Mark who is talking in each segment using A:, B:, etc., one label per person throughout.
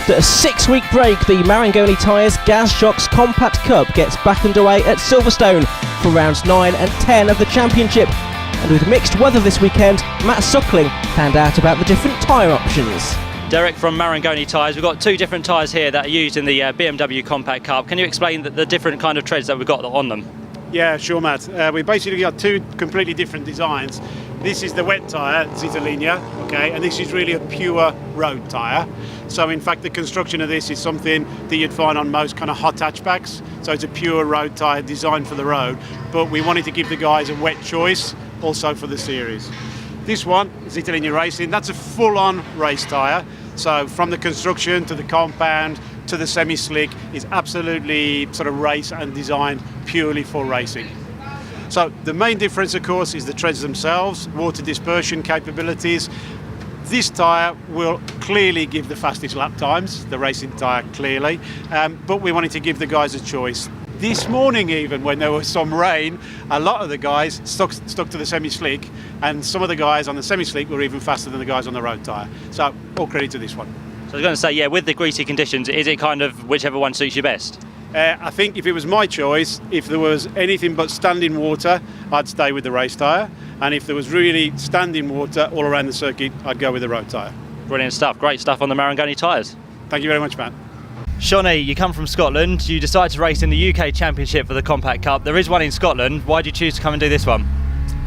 A: After a 6-week break, the Marangoni Tyres Gas Shocks Compact Cup gets back underway at Silverstone for rounds 9 and 10 of the championship. And with mixed weather this weekend, Matt Suckling found out about the different tyre options.
B: Derek from Marangoni Tyres, we've got two different tyres here that are used in the BMW Compact Cup. Can you explain the different kind of treads that we've got on them?
C: Yeah, sure, Matt. We basically got two completely different designs. This is the wet tyre, Zitalinia, okay, and this is really a pure road tyre. So in fact, the construction of this is something that you'd find on most kind of hot hatchbacks. So it's a pure road tyre designed for the road, but we wanted to give the guys a wet choice also for the series. This one, Zitalinia Racing, that's a full-on race tyre. So from the construction to the compound to the semi-slick is absolutely sort of race and designed purely for racing. So the main difference, of course, is the treads themselves, water dispersion capabilities. This tyre will clearly give the fastest lap times, the racing tyre clearly, but we wanted to give the guys a choice. This morning even, when there was some rain, a lot of the guys stuck to the semi-slick, and some of the guys on the semi-slick were even faster than the guys on the road tyre. So all credit to this one.
B: So I was going to say, yeah, with the greasy conditions, is it kind of whichever one suits you best?
C: I think if it was my choice, if there was anything but standing water, I'd stay with the race tyre. And if there was really standing water all around the circuit, I'd go with the road tyre.
B: Brilliant stuff, great stuff on the Marangoni Tyres.
C: Thank you very much, Matt.
B: Shawnee, you come from Scotland, you decided to race in the UK Championship for the Compact Cup. There is one in Scotland, why did you choose to come and do this one?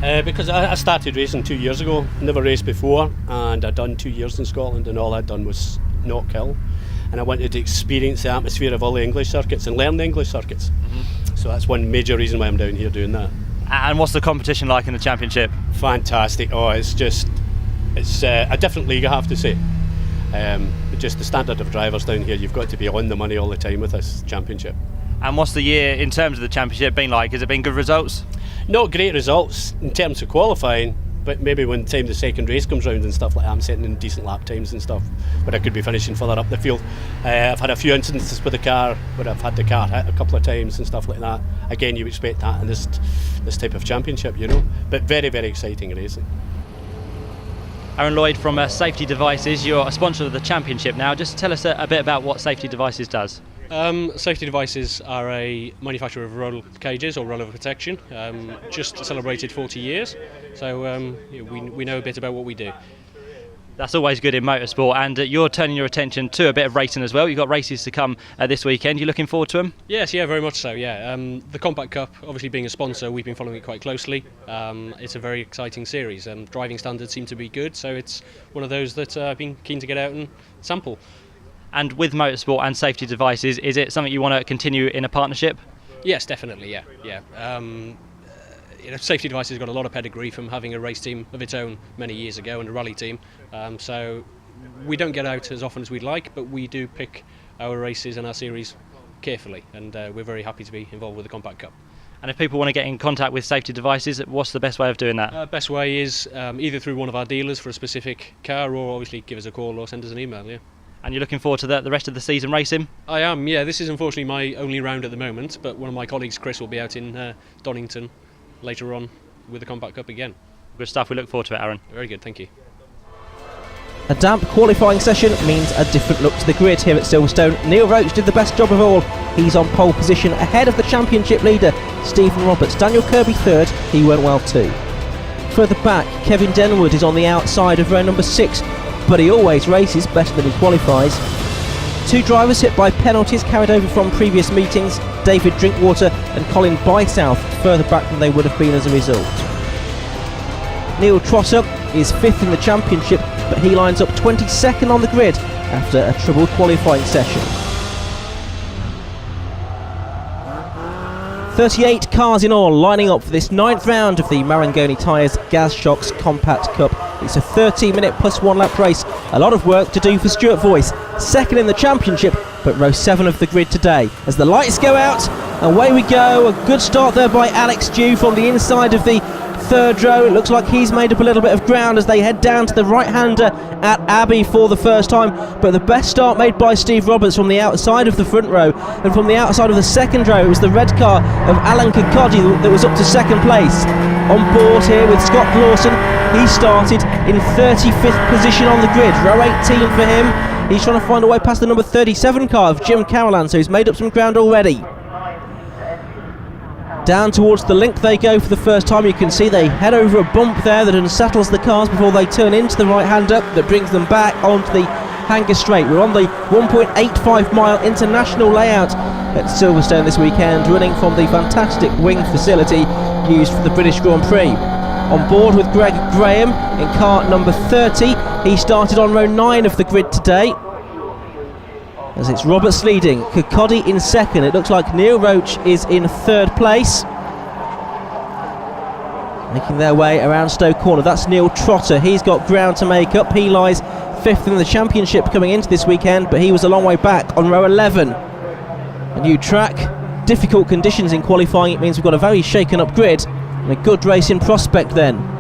D: Because I started racing 2 years ago, never raced before, and I'd done 2 years in Scotland, and all I'd done was not kill. And I wanted to experience the atmosphere of all the English circuits and learn the English circuits. So that's one major reason why I'm down here doing that.
B: And what's the competition like in the championship?
D: Fantastic. Oh, it's a different league, I have to say. Just the standard of drivers down here, you've got to be on the money all the time with this championship.
B: And what's the year in terms of the championship been like? Has it been good results?
D: Not great results in terms of qualifying, but maybe when the second race comes round and stuff like that, I'm setting in decent lap times and stuff, but I could be finishing further up the field. I've had a few instances with the car where I've had the car hit a couple of times and stuff like that. Again, you expect that in this type of championship, you know, but very, very exciting racing.
B: Aaron Lloyd from Safety Devices, you're a sponsor of the championship now. Just tell us a bit about what Safety Devices does.
E: Safety Devices are a manufacturer of roll cages or rollover protection, just celebrated 40 years, so we know a bit about what we do.
B: That's always good in motorsport, and you're turning your attention to a bit of racing as well. You've got races to come this weekend. You looking forward to them?
E: Yes, yeah, very much so, yeah. The Compact Cup, obviously being a sponsor, we've been following it quite closely. It's a very exciting series. Driving standards seem to be good, so it's one of those that I've been keen to get out and sample.
B: And with Motorsport and Safety Devices, is it something you want to continue in a partnership?
E: Yes, definitely, yeah. Safety Devices got a lot of pedigree from having a race team of its own many years ago and a rally team. So we don't get out as often as we'd like, but we do pick our races and our series carefully, and we're very happy to be involved with the Compact Cup.
B: And if people want to get in contact with Safety Devices, what's the best way of doing that?
E: Best way is either through one of our dealers for a specific car, or obviously give us a call or send us an email, yeah.
B: And you're looking forward to the rest of the season racing?
E: I am, yeah. This is unfortunately my only round at the moment, but one of my colleagues, Chris, will be out in Donington later on with the Compact Cup again.
B: Good stuff, we look forward to it, Aaron.
E: Very good, thank you.
A: A damp qualifying session means a different look to the grid here at Silverstone. Neil Roach did the best job of all. He's on pole position ahead of the championship leader, Stephen Roberts. Daniel Kirby third, he went well too. Further back, Kevin Denwood is on the outside of row number 6, but he always races better than he qualifies. Two drivers hit by penalties carried over from previous meetings, David Drinkwater and Colin Bysouth, further back than they would have been as a result. Neil Trosser is 5th in the championship, but he lines up 22nd on the grid after a troubled qualifying session. 38 cars in all lining up for this 9th round of the Marangoni Tyres Gas Shocks Compact Cup. It's a 13-minute plus 1 lap race. A lot of work to do for Stuart Voice, 2nd in the championship, but row 7 of the grid today. As the lights go out, away we go. A good start there by Alex Dew from the inside of the 3rd row. It looks like he's made up a little bit of ground as they head down to the right-hander at Abbey for the first time, but the best start made by Steve Roberts from the outside of the front row, and from the outside of the 2nd row it was the red car of Alan Kirkcaldy that was up to 2nd place. On board here with Scott Lawson, he started in 35th position on the grid, row 18 for him. He's trying to find a way past the number 37 car of Jim Carolan, so he's made up some ground already. Down towards the link they go for the first time. You can see they head over a bump there that unsettles the cars before they turn into the right-hander that brings them back onto the Hanger Straight. We're on the 1.85 mile international layout at Silverstone this weekend, running from the fantastic wing facility used for the British Grand Prix. On board with Greg Graham in car number 30. He started on row 9 of the grid today, as it's Roberts leading, Kirkcaldy in second. It looks like Neil Roach is in third place, making their way around Stoke Corner. That's Neil Trotter. He's got ground to make up. He lies 5th in the championship coming into this weekend, but he was a long way back on row 11. A new track, difficult conditions in qualifying. It means we've got a very shaken up grid and a good racing prospect then.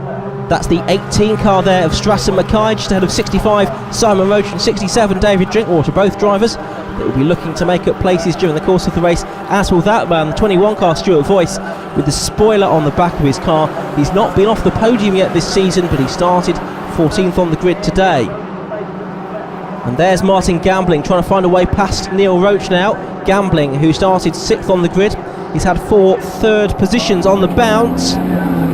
A: That's the 18 car there of Strassen Mackay, just ahead of 65 Simon Roach and 67 David Drinkwater, both drivers that will be looking to make up places during the course of the race, as will that man, the 21 car Stuart Voice, with the spoiler on the back of his car. He's not been off the podium yet this season, but he started 14th on the grid today. And there's Martin Gambling trying to find a way past Neil Roach now. Gambling, who started 6th on the grid, he's had 4 third positions on the bounce,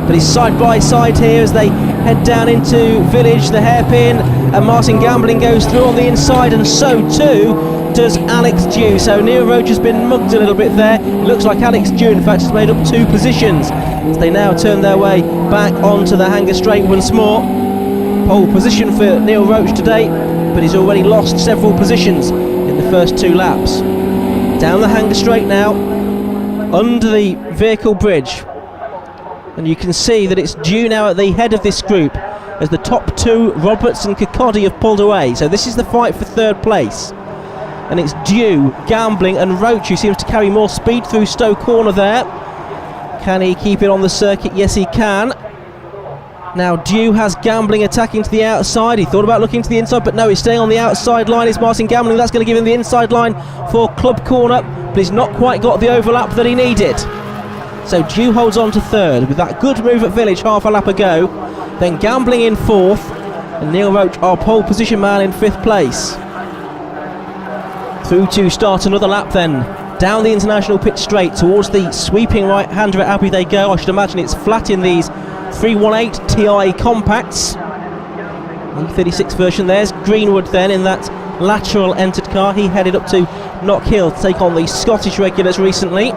A: but he's side by side here as they head down into Village, the hairpin, and Martin Gambling goes through on the inside, and so too does Alex Dew. So Neil Roach has been mugged a little bit there. It looks like Alex Dew in fact has made up 2 positions as they now turn their way back onto the Hanger Straight once more. Pole position for Neil Roach today, but he's already lost several positions in the first 2 laps. Down the Hanger Straight now, under the vehicle bridge, and you can see that it's Dew now at the head of this group as the top 2, Roberts and Kirkcaldy, have pulled away. So this is the fight for third place, and it's Dew, Gambling and Roach who seems to carry more speed through Stoke Corner there. Can he keep it on the circuit? Yes he can. Now Dew has Gambling attacking to the outside. He thought about looking to the inside, but no, he's staying on the outside line. Is Martin Gambling. That's going to give him the inside line for Club Corner, but he's not quite got the overlap that he needed. So Dew holds on to third with that good move at Village half a lap ago. Then Gambling in 4th, and Neil Roach, our pole position man, in 5th place. Through to start another lap then. Down the international pit straight towards the sweeping right-hander at Abbey they go. I should imagine it's flat in these 318 Ti compacts. The 36 version. There's Greenwood then in that lateral entered car. He headed up to Knockhill to take on the Scottish regulars recently.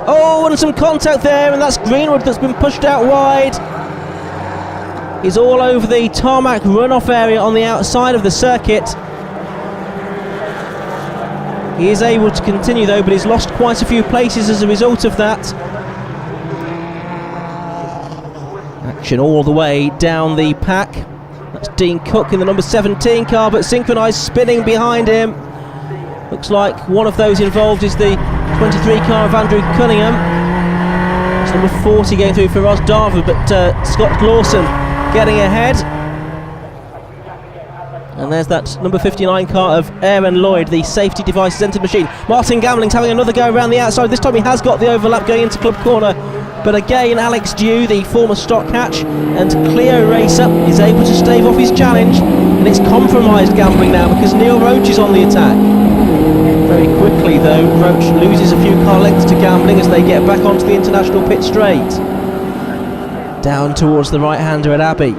A: Oh, and some contact there, and that's Greenwood that's been pushed out wide. He's all over the tarmac runoff area on the outside of the circuit. He is able to continue though, but he's lost quite a few places as a result of that. Action all the way down the pack. That's Dean Cook in the number 17 car, but synchronised spinning behind him. Looks like one of those involved is the 23 car of Andrew Cunningham. It's number 40 going through for Ros Darver, but Scott Lawson getting ahead. And there's that number 59 car of Aaron Lloyd, the safety devices entered machine. Martin Gambling's having another go around the outside. This time he has got the overlap going into Club Corner. But again, Alex Dew, the former stock hatch and Clio racer, is able to stave off his challenge. And it's compromised Gambling now because Neil Roach is on the attack. Very quickly though, Roach loses a few car lengths to Gambling as they get back onto the international pit straight. Down towards the right-hander at Abbey.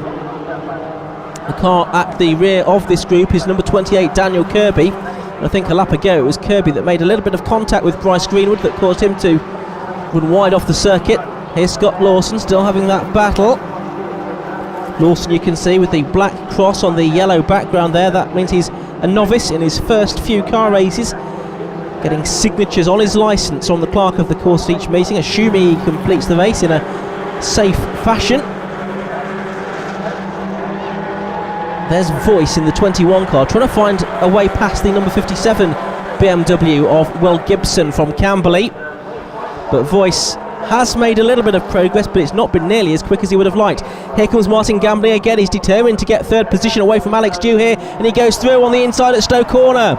A: The car at the rear of this group is number 28, Daniel Kirby. And I think a lap ago it was Kirby that made a little bit of contact with Bryce Greenwood that caused him to run wide off the circuit. Here's Scott Lawson still having that battle. Lawson, you can see with the black cross on the yellow background there, that means he's a novice in his first few car races, getting signatures on his licence on the clerk of the course at each meeting, assuming he completes the race in a safe fashion. There's Voice in the 21 car trying to find a way past the number 57 BMW of Will Gibson from Camberley, but Voice has made a little bit of progress, but it's not been nearly as quick as he would have liked. Here comes Martin Gambling again. He's determined to get third position away from Alex Dew here, and he goes through on the inside at Stoke Corner.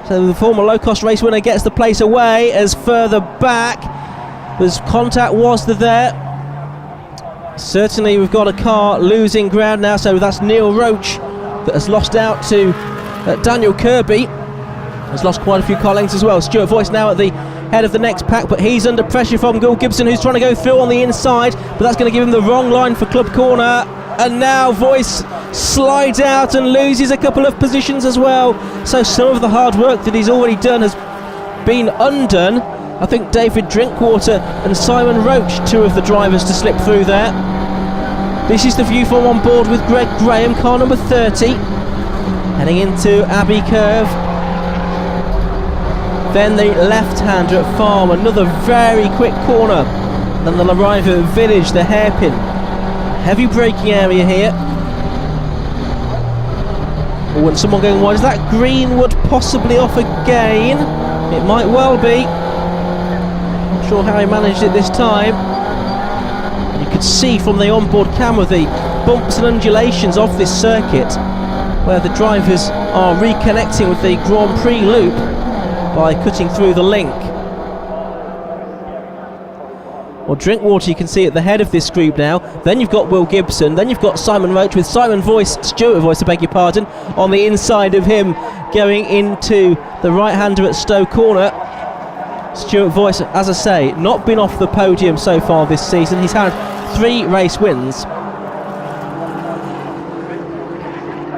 A: So the former low-cost race winner gets the place away as further back. As contact was there. Certainly we've got a car losing ground now, so that's Neil Roach that has lost out to Daniel Kirby. Has lost quite a few car lengths as well. Stuart Voice now at the head of the next pack, but he's under pressure from Will Gibson, who's trying to go through on the inside, but that's going to give him the wrong line for Club Corner. And now Voice slides out and loses a couple of positions as well. So some of the hard work that he's already done has been undone. I think David Drinkwater and Simon Roach, two of the drivers to slip through there. This is the view from on board with Greg Graham, car number 30, heading into Abbey Curve. Then the left-hander at Farm, another very quick corner. Then they'll arrive at Village, the hairpin. Heavy braking area here. Oh, and someone going wide. Is that Greenwood possibly off again? It might well be. Not sure how he managed it this time. And you could see from the onboard camera the bumps and undulations of this circuit, where the drivers are reconnecting with the Grand Prix loop by cutting through the link. Well, Drinkwater you can see at the head of this group now. Then you've got Will Gibson. Then you've got Simon Roach with Stuart Voice, I beg your pardon, on the inside of him, going into the right-hander at Stowe Corner. Stuart Voice, as I say, not been off the podium so far this season. He's had 3 race wins.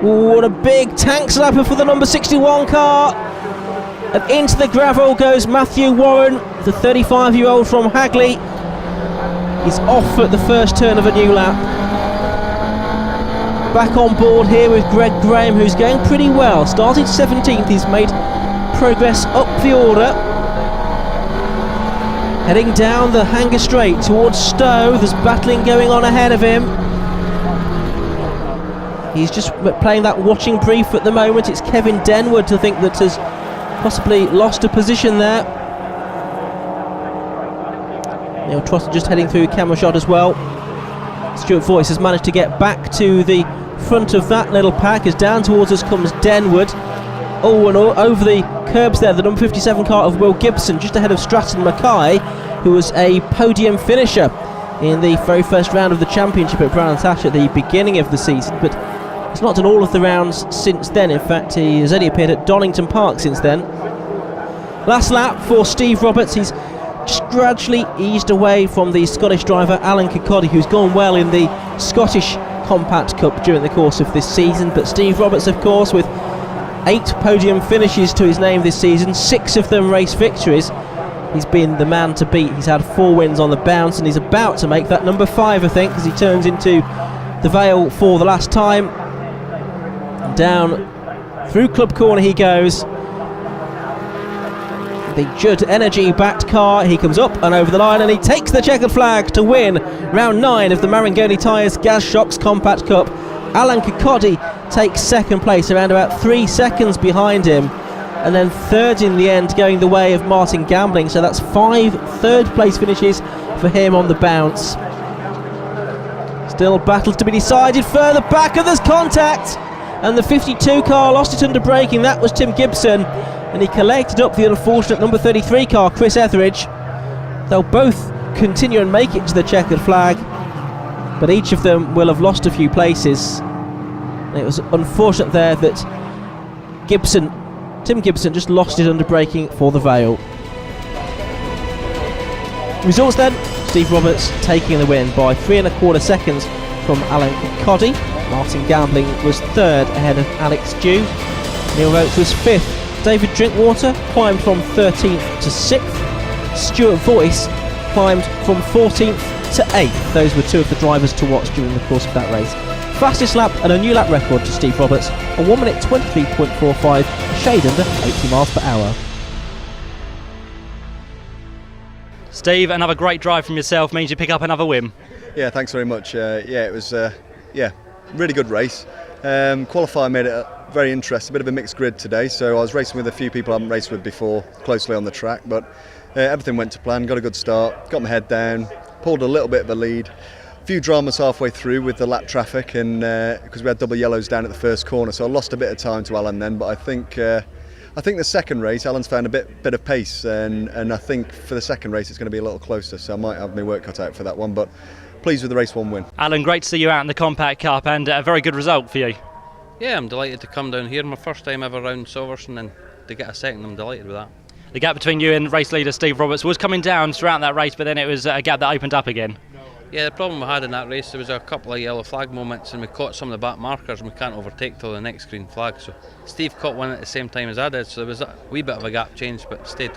A: Ooh, what a big tank slapper for the number 61 car. And into the gravel goes Matthew Warren, the 35-year-old from Hagley. He's off at the first turn of a new lap. Back on board here with Greg Graham, who's going pretty well. Starting 17th, he's made progress up the order. Heading down the Hanger Straight towards Stowe. There's battling going on ahead of him. He's just playing that watching brief at the moment. It's Kevin Denwood, I think, that has possibly lost a position there. Neil Trotter just heading through camera shot as well. Stuart Voice has managed to get back to the front of that little pack, as down towards us comes Denwood. Oh, and over the curbs there, the number 57 car of Will Gibson, just ahead of Stratton Mackay, who was a podium finisher in the very first round of the championship at Brown and Thatcher at the beginning of the season, but he's not done all of the rounds since then. In fact, he has only appeared at Donington Park since then. Last lap for Steve Roberts. He's just gradually eased away from the Scottish driver Alan Kirkcaldy, who's gone well in the Scottish Compact Cup during the course of this season. But Steve Roberts, of course, with 8 podium finishes to his name this season, 6 of them race victories. He's been the man to beat. He's had 4 wins on the bounce, and he's about to make that number 5, I think, as he turns into the Vale for the last time. Down through Club Corner he goes. The Judd Energy backed car, he comes up and over the line, and he takes the checkered flag to win round 9 of the Marangoni Tyres Gas Shocks Compact Cup. Alan Kirkcaldy takes second place, around about 3 seconds behind him, and then third in the end, going the way of Martin Gambling. So that's 5 third place finishes for him on the bounce. Still battles to be decided further back, and there's contact, and the 52 car lost it under braking. That was Tim Gibson, and he collected up the unfortunate number 33 car, Chris Etheridge. They'll both continue and make it to the checkered flag, but each of them will have lost a few places. And it was unfortunate there that Tim Gibson just lost it under braking for the Vale. Results then, Steve Roberts taking the win by 3¼ seconds from Alan Kirkcaldy. Martin Gambling was third ahead of Alex Dew. Neil Roach was fifth. David Drinkwater climbed from 13th to 6th. Stuart Voice climbed from 14th to 8th. Those were 2 of the drivers to watch during the course of that race. Fastest lap and a new lap record to Steve Roberts, a 1 minute 23.45, shade under 80 miles per hour.
B: Steve, another great drive from yourself means you pick up another win.
F: Yeah, thanks very much. It was really good race. Qualifying made it very interesting, a bit of a mixed grid today, so I was racing with a few people I haven't raced with before closely on the track, but everything went to plan, got a good start, got my head down, pulled a little bit of a lead. A few dramas halfway through with the lap traffic, and because we had double yellows down at the first corner, so I lost a bit of time to Alan then, but I think the second race Alan's found a bit of pace, and I think for the second race it's going to be a little closer, so I might have my work cut out for that one, but pleased with the race 1 win.
B: Alan, great to see you out in the Compact Cup, and a very good result for you.
G: Yeah, I'm delighted to come down here. My first time ever round Silverstone, and to get a second, I'm delighted with that.
B: The gap between you and race leader Steve Roberts was coming down throughout that race, but then it was a gap that opened up again.
G: Yeah, the problem we had in that race, there was a couple of yellow flag moments, and we caught some of the back markers, and we can't overtake till the next green flag. So Steve caught one at the same time as I did, so there was a wee bit of a gap change, but stayed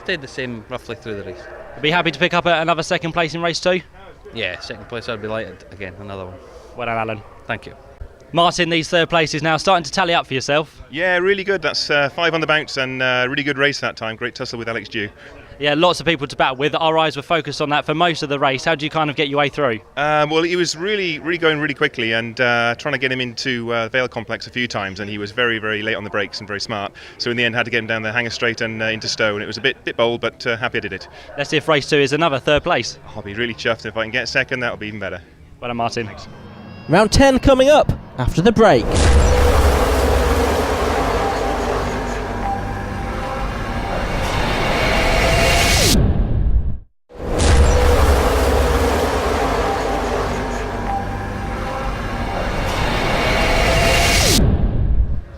G: the same roughly through the race.
B: Be happy to pick up another second place in race 2?
G: Yeah, second place, I'd be delighted again, another one.
B: Well done, Alan.
G: Thank you.
B: Martin, these third places now starting to tally up for yourself.
H: Yeah, really good. That's 5 on the bounce, and really good race that time. Great tussle with Alex Dew.
B: Yeah, lots of people to battle with. Our eyes were focused on that for most of the race. How do you kind of get your way through?
H: Well, he was really going really quickly, and trying to get him into Vale Complex a few times, and he was very, very late on the brakes and very smart. So in the end, had to get him down the Hanger Straight and into Stowe. It was a bit bold, but happy I did it.
B: Let's see if race 2 is another third place.
H: I'll be really chuffed if I can get second. That'll be even better.
B: Well done, Martin.
H: Thanks.
A: Round 10 coming up after the break.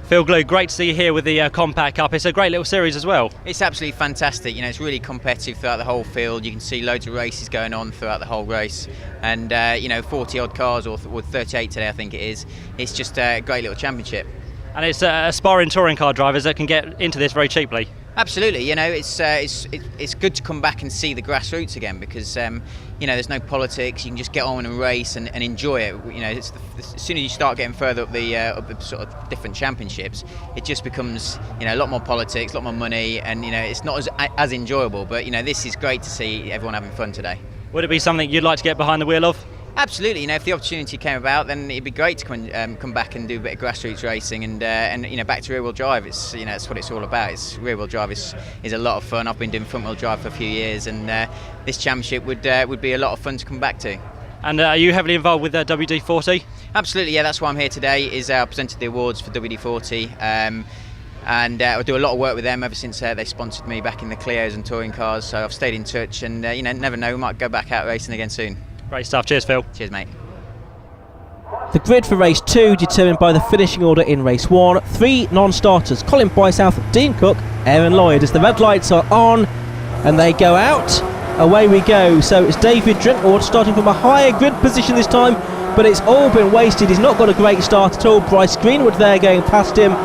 B: Phil Glue, great to see you here with the Compact Cup. It's a great little series as well.
I: It's absolutely fantastic. You know, it's really competitive throughout the whole field. You can see loads of races going on throughout the whole race, and 40 odd cars, or 38 today I think it is. It's just a great little championship.
B: And it's aspiring touring car drivers that can get into this very cheaply.
I: Absolutely, you know, it's good to come back and see the grassroots again, because there's no politics. You can just get on and race and enjoy it. You know, as soon as you start getting further up the sort of different championships, it just becomes a lot more politics, a lot more money, and it's not as enjoyable. But this is great to see everyone having fun today.
B: Would it be something you'd like to get behind the wheel of?
I: Absolutely, if the opportunity came about, then it'd be great to come back and do a bit of grassroots racing, and back to rear-wheel drive. It's that's what it's all about. Rear-wheel drive is a lot of fun. I've been doing front-wheel drive for a few years, and this championship would be a lot of fun to come back to.
B: And are you heavily involved with WD-40?
I: Absolutely, yeah. That's why I'm here today. I presented the awards for WD-40. And I do a lot of work with them ever since they sponsored me back in the Clios and touring cars. So I've stayed in touch, and never know, we might go back out racing again soon.
B: Great stuff. Cheers, Phil.
I: Cheers, mate.
A: The grid for race 2 determined by the finishing order in race 1. 3 non-starters: Colin Bysouth, Dean Cook, Aaron Lloyd. As the red lights are on and they go out, away we go. So it's David Drinkwater starting from a higher grid position this time, but it's all been wasted. He's not got a great start at all. Bryce Greenwood there going past him.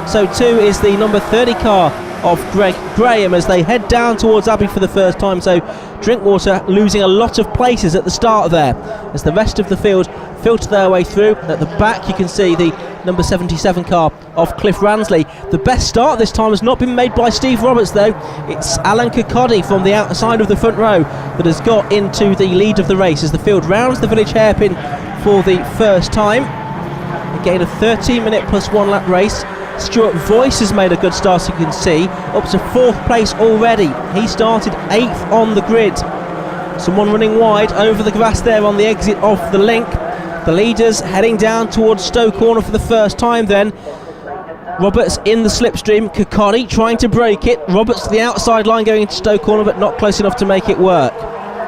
A: So too is the number 30 car of Greg Graham as they head down towards Abbey for the first time. So Drinkwater losing a lot of places at the start there as the rest of the field filter their way through. At the back you can see the number 77 car of Cliff Ransley. The best start this time has not been made by Steve Roberts though. It's Alan Kirkcaldy from the outside of the front row that has got into the lead of the race as the field rounds the village hairpin for the first time. Again, a 13-minute plus 1 lap race. Stuart Voice has made a good start, you can see, up to 4th place already. He started 8th on the grid. Someone running wide over the grass there on the exit of the link. The leaders heading down towards Stowe Corner for the first time then. Roberts in the slipstream, Kirkcaldy trying to break it. Roberts to the outside line going into Stowe Corner, but not close enough to make it work.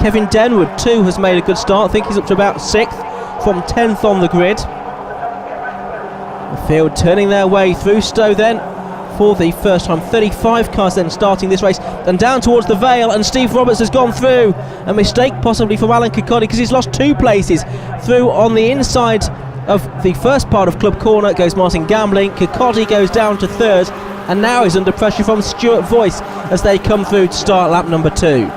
A: Kevin Denwood too has made a good start. I think he's up to about 6th from 10th on the grid. The field turning their way through Stowe then for the first time. 35 cars then starting this race, and down towards the Vale, and Steve Roberts has gone through. A mistake possibly from Alan Kirkcaldy because he's lost 2 places. Through on the inside of the first part of Club Corner goes Martin Gambling. Kirkcaldy goes down to 3rd, and now is under pressure from Stuart Voice as they come through to start lap number 2.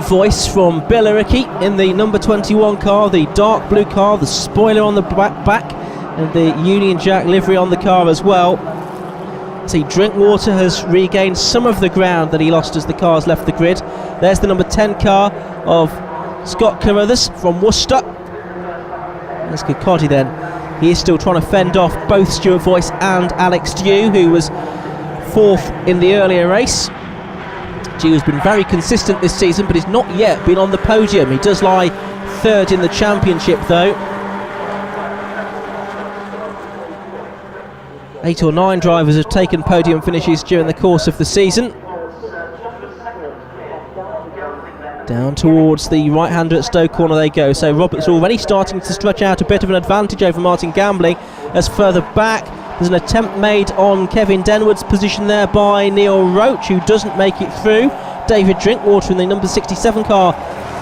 A: Voice from Billericay in the number 21 car, the dark blue car, the spoiler on the back, and the Union Jack livery on the car as well. See, Drinkwater has regained some of the ground that he lost as the cars left the grid. There's the number 10 car of Scott Carruthers from Worcester. There's Kirkcaldy then. He is still trying to fend off both Stuart Voice and Alex Dew, who was 4th in the earlier race. Dew has been very consistent this season, but he's not yet been on the podium. He does lie 3rd in the championship though. 8 or 9 drivers have taken podium finishes during the course of the season. Down towards the right-hander at Stoke Corner they go. So Roberts already starting to stretch out a bit of an advantage over Martin Gambling. As further back, there's an attempt made on Kevin Denwood's position there by Neil Roach, who doesn't make it through. David Drinkwater in the number 67 car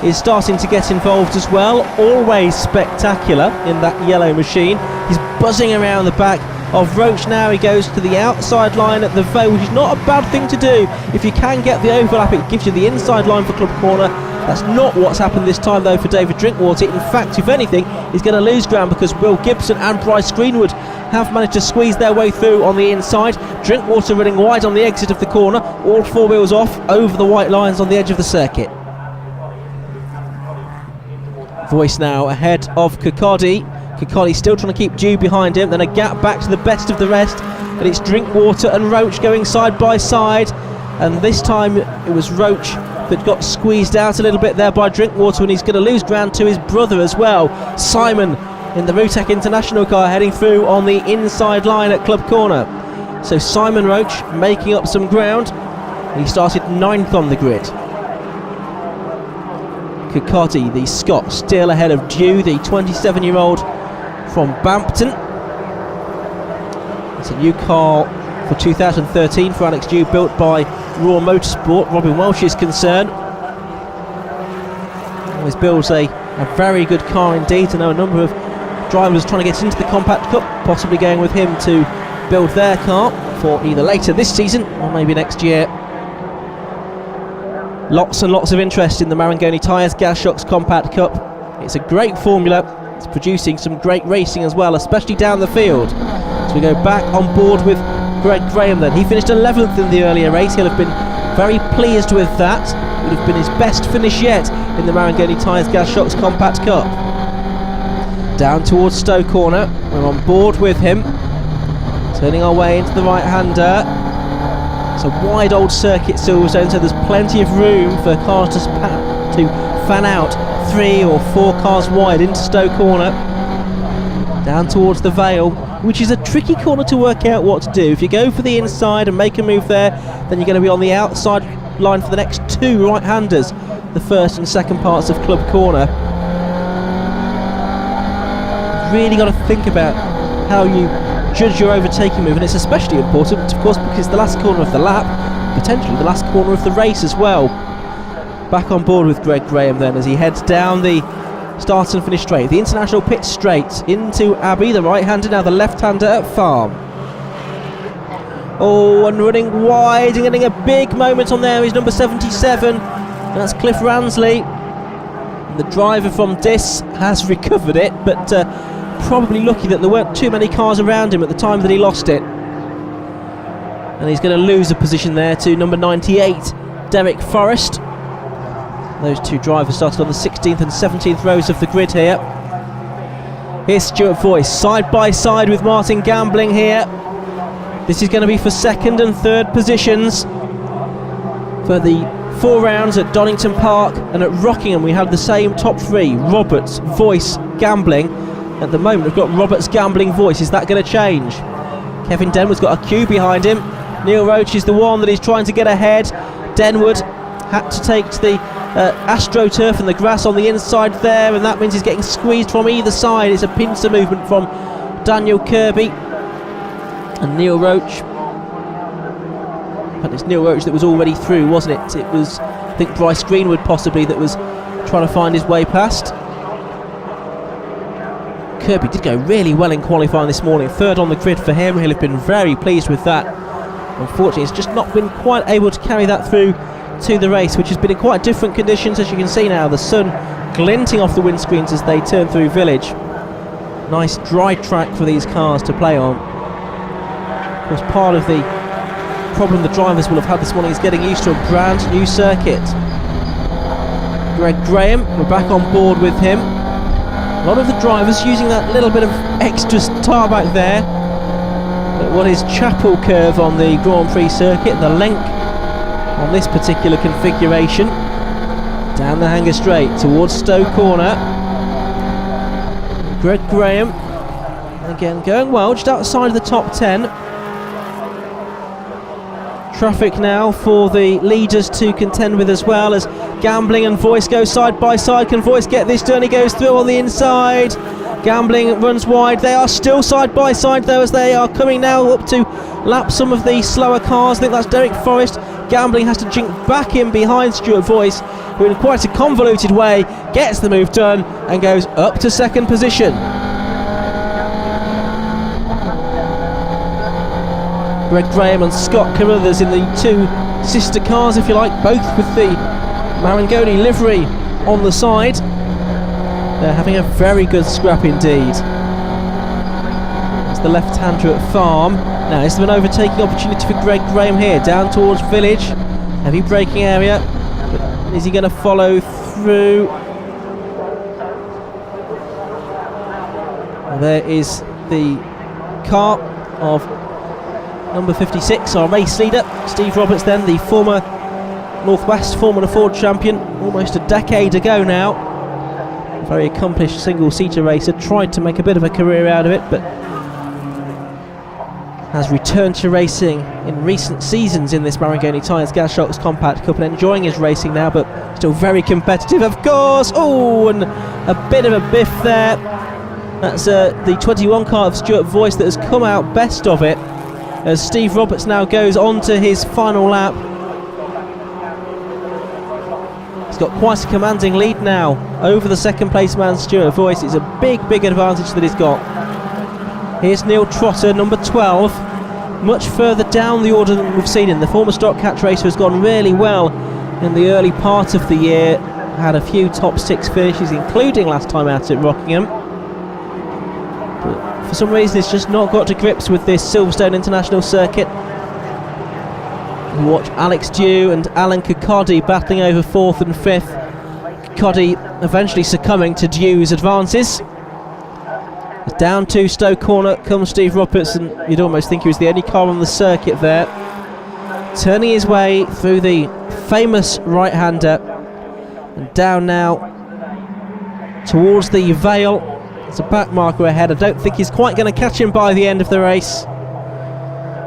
A: is starting to get involved as well. Always spectacular in that yellow machine. He's buzzing around the back of Roach now. He goes to the outside line at the Vaux, which is not a bad thing to do. If you can get the overlap, it gives you the inside line for Club Corner. That's not what's happened this time though for David Drinkwater. In fact, if anything, he's going to lose ground because Will Gibson and Bryce Greenwood have managed to squeeze their way through on the inside. Drinkwater running wide on the exit of the corner, all four wheels off over the white lines on the edge of the circuit. Voice now ahead of Kirkcaldy. Kirkcaldy still trying to keep Dew behind him, then a gap back to the best of the rest, and it's Drinkwater and Roach going side by side, and this time it was Roach that got squeezed out a little bit there by Drinkwater, and he's going to lose ground to his brother as well, Simon, in the Rutec International car heading through on the inside line at Club Corner. So Simon Roach making up some ground. He started 9th on the grid. Kirkcaldy, the Scot, still ahead of Dew, the 27-year-old from Bampton. It's a new car for 2013 for Alex Dew, built by Raw Motorsport. Robin Welsh is concerned. Always builds a very good car indeed. I know a number of drivers trying to get into the Compact Cup, possibly going with him to build their car for either later this season or maybe next year. Lots and lots of interest in the Marangoni Tyres Gas Shocks Compact Cup. It's a great formula. It's producing some great racing as well, especially down the field. So we go back on board with Greg Graham then. He finished 11th in the earlier race. He'll have been very pleased with that. It would have been his best finish yet in the Marangoni Tyres Gas Shocks Compact Cup. Down towards Stoke Corner. We're on board with him. Turning our way into the right-hander. It's a wide old circuit, Silverstone, so there's plenty of room for cars to fan out 3 or 4 cars wide into Stoke Corner. Down towards the Vale, which is a tricky corner to work out what to do. If you go for the inside and make a move there, then you're going to be on the outside line for the next 2 right-handers, the first and second parts of Club Corner. Really got to think about how you judge your overtaking move, and it's especially important, of course, because it's the last corner of the lap, potentially the last corner of the race as well. Back on board with Greg Graham then as he heads down the start and finish straight, the international pit straight into Abbey, the right-hander, now the left-hander at Farm. Oh, and running wide and getting a big moment on there is number 77, that's Cliff Ransley. The driver from Diss has recovered it, but probably lucky that there weren't too many cars around him at the time that he lost it. And he's going to lose a position there to number 98, Derek Forrest. Those 2 drivers started on the 16th and 17th rows of the grid here. Here's Stuart Voice side by side with Martin Gambling here. This is going to be for 2nd and 3rd positions for the 4 rounds at Donington Park, and at Rockingham we had the same top 3, Roberts, Voice, Gambling. At the moment we've got Roberts, Gambling, Voice. Is that going to change? Kevin Denwood's got a queue behind him. Neil Roach is the one that is trying to get ahead. Denwood had to take to the AstroTurf and the grass on the inside there, and that means he's getting squeezed from either side. It's a pincer movement from Daniel Kirby and Neil Roach. But it's Neil Roach that was already through, wasn't it? It was, I think, Bryce Greenwood possibly that was trying to find his way past. Kirby did go really well in qualifying this morning, 3rd on the grid for him. He'll have been very pleased with that. Unfortunately, he's just not been quite able to carry that through to the race, which has been in quite different conditions, as you can see now. The sun glinting off the windscreens as they turn through Village. Nice dry track for these cars to play on. Of course, part of the problem the drivers will have had this morning is getting used to a brand new circuit. Greg Graham, we're back on board with him. A lot of the drivers using that little bit of extra tarmac there at what is Chapel Curve on the Grand Prix circuit, the length on this particular configuration. Down the hanger straight towards Stoke Corner. Greg Graham again going well, just outside of the top 10. Traffic now for the leaders to contend with as well, as Gambling and Voice go side by side. Can Voice get this done? He goes through on the inside. Gambling runs wide. They are still side by side though, as they are coming now up to lap some of the slower cars. I think that's Derek Forrest. Gambling has to jink back in behind Stuart Voice, who in quite a convoluted way gets the move done and goes up to second position. Greg Graham and Scott Carruthers in the two sister cars, if you like, both with the Marangoni livery on the side. They're having a very good scrap indeed. It's the left-hander at Farm. Now is there an overtaking opportunity for Greg Graham here, down towards Village. Heavy braking area, but is he going to follow through? Well, there is the car of number 56, our race leader, Steve Roberts, then the former Northwest Formula Ford champion, almost a decade ago now. A very accomplished single-seater racer, tried to make a bit of a career out of it, but has returned to racing in recent seasons in this Marangoni Tyres Gas Shocks Compact Cup, and enjoying his racing now, but still very competitive, of course. Oh, and a bit of a biff there. That's the 21 car of Stuart Voice that has come out best of it, as Steve Roberts now goes on to his final lap. He's got quite a commanding lead now over the second place man Stuart Voice. It's a big advantage that he's got. Here's Neil Trotter, number 12, much further down the order than we've seen him. The former stock catch racer has gone really well in the early part of the year, had a few top 6 finishes, including last time out at Rockingham. But for some reason it's just not got to grips with this Silverstone International circuit. You watch Alex Dew and Alan Kirkcaldy battling over 4th and 5th. Kirkcaldy eventually succumbing to Dew's advances. Down to Stowe Corner comes Steve Roberts, and you'd almost think he was the only car on the circuit there. Turning his way through the famous right-hander and down now towards the Vale. There's a back marker ahead. I don't think he's quite going to catch him by the end of the race.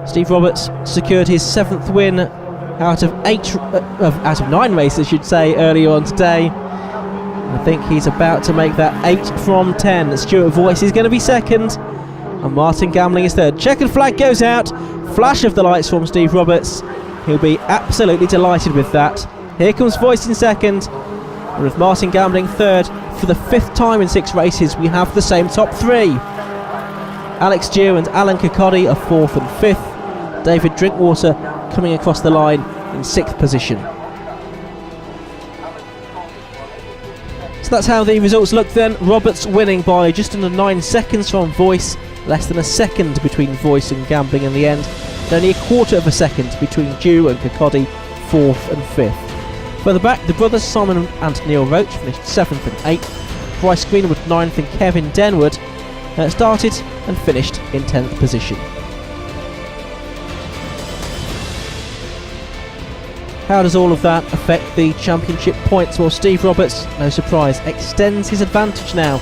A: Steve Roberts secured his 7th win out of 9 races, I should say, earlier on today. I think he's about to make that 8 from 10. Stuart Voice is going to be second, and Martin Gambling is third. Checkered flag goes out. Flash of the lights from Steve Roberts. He'll be absolutely delighted with that. Here comes Voice in second, and with Martin Gambling third for the 5th time in 6 races, we have the same top 3. Alex Dew and Alan Kirkcaldy are 4th and 5th. David Drinkwater coming across the line in 6th position. So that's how the results look then. Roberts winning by just under 9 seconds from Voice, less than a second between Voice and Gambling in the end, and only a quarter of a second between Dew and Kirkcaldy, 4th and 5th. Further back, the brothers Simon and Neil Roach finished 7th and 8th. Bryce Greenwood 9th and Kevin Denwood started and finished in 10th position. How does all of that affect the championship points? Well, Steve Roberts, no surprise, extends his advantage now.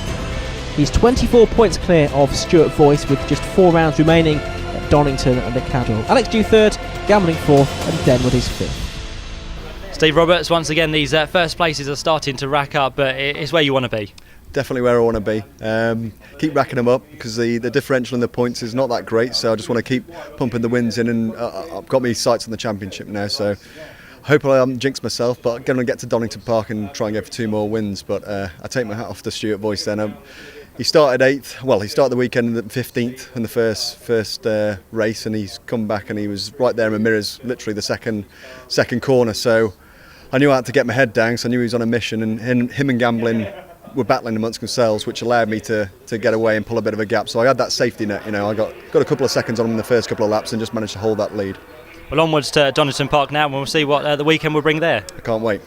A: He's 24 points clear of Stuart Voice with just 4 rounds remaining at Donington and at Cadwell. Alex Dew 3rd, Gambling 4th, and Denwood is 5th.
B: Steve Roberts, once again, these first places are starting to rack up, but it's where you want to be.
F: Definitely where I want to be. Keep racking them up, because the differential in the points is not that great, so I just want to keep pumping the wins in, and I've got me sights on the championship now, so hopefully I haven't jinxed myself, but I'm going to get to Donington Park and try and go for 2 more wins. But I take my hat off to Stuart Voice then. He started 8th, well, he started the weekend at 15th in the first race, and he's come back and he was right there in the mirrors, literally the second corner. So I knew I had to get my head down, so I knew he was on a mission, and him and Gambling were battling amongst themselves, which allowed me to get away and pull a bit of a gap. So I had that safety net, I got a couple of seconds on him in the first couple of laps and just managed to hold that lead.
B: Well, onwards to Donington Park now, and we'll see what the weekend will bring there.
F: I can't wait.